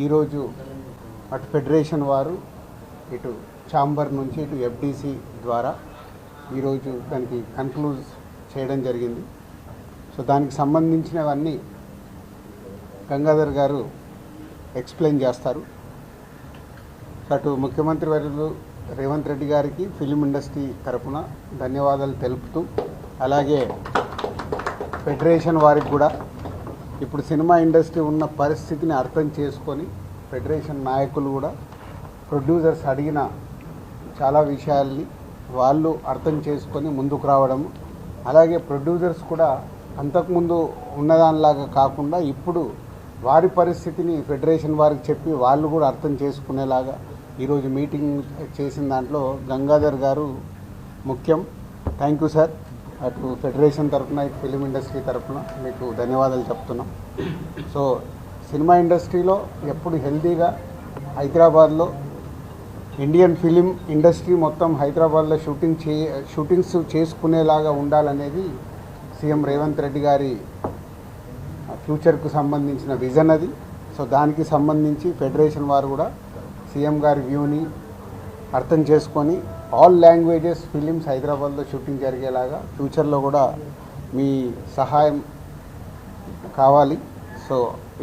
ఈరోజు అటు ఫెడరేషన్ వారు ఇటు ఛాంబర్ నుంచి ఇటు ఎఫ్డిసి ద్వారా ఈరోజు దానికి కన్క్లూజ్ చేయడం జరిగింది. సో దానికి సంబంధించినవన్నీ గంగాధర్ గారు ఎక్స్ప్లెయిన్ చేస్తారు. అటు ముఖ్యమంత్రి వర్యులు రేవంత్ రెడ్డి గారికి ఫిలిం ఇండస్ట్రీ తరఫున ధన్యవాదాలు తెలుపుతూ, అలాగే ఫెడరేషన్ వారికి కూడా ఇప్పుడు సినిమా ఇండస్ట్రీ ఉన్న పరిస్థితిని అర్థం చేసుకొని ఫెడరేషన్ నాయకులు కూడా ప్రొడ్యూసర్స్ అడిగిన చాలా విషయాల్ని వాళ్ళు అర్థం చేసుకొని ముందుకు రావడము, అలాగే ప్రొడ్యూసర్స్ కూడా అంతకుముందు ఉన్నదానిలాగా కాకుండా ఇప్పుడు వారి పరిస్థితిని ఫెడరేషన్ వారికి చెప్పి వాళ్ళు కూడా అర్థం చేసుకునేలాగా ఈరోజు మీటింగ్ చేసిన దాంట్లో గంగాధర్ గారు ముఖ్యం. Thank you sir. అటు ఫెడరేషన్ తరఫున ఇటు ఫిలిం ఇండస్ట్రీ తరఫున మీకు ధన్యవాదాలు చెప్తున్నాం. సో సినిమా ఇండస్ట్రీలో ఎప్పుడు హెల్తీగా హైదరాబాద్లో ఇండియన్ ఫిలిం ఇండస్ట్రీ మొత్తం హైదరాబాద్లో షూటింగ్స్ చేసుకునేలాగా ఉండాలనేది సీఎం రేవంత్ రెడ్డి గారి ఫ్యూచర్కు సంబంధించిన విజన్ అది. సో దానికి సంబంధించి ఫెడరేషన్ వారు కూడా సీఎం గారి వ్యూని అర్థం చేసుకొని ఆల్ లాంగ్వేజెస్ ఫిలిమ్స్ హైదరాబాద్లో షూటింగ్ జరిగేలాగా ఫ్యూచర్లో కూడా మీ సహాయం కావాలి. సో